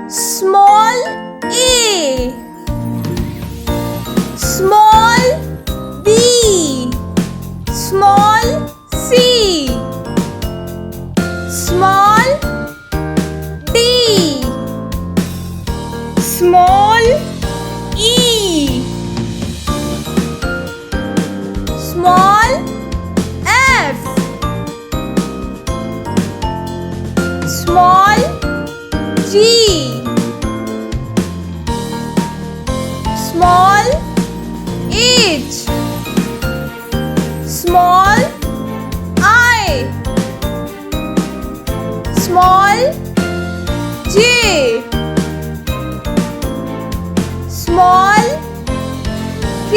Small a. Small b. Small c. Small d. Small e. Small f. Small g. Small h. Small I. Small j. Small k.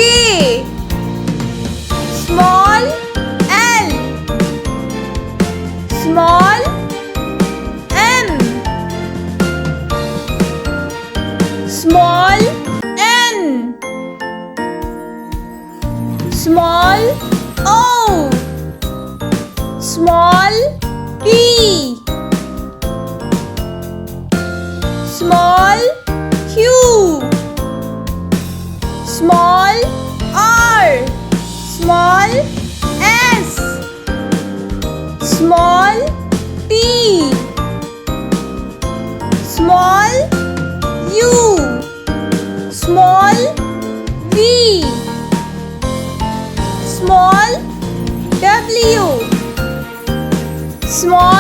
Small l. Small m. Small n. Small o. Small p. Small q. Small r. Small s. Small t. Small u. Small v. Small w. Small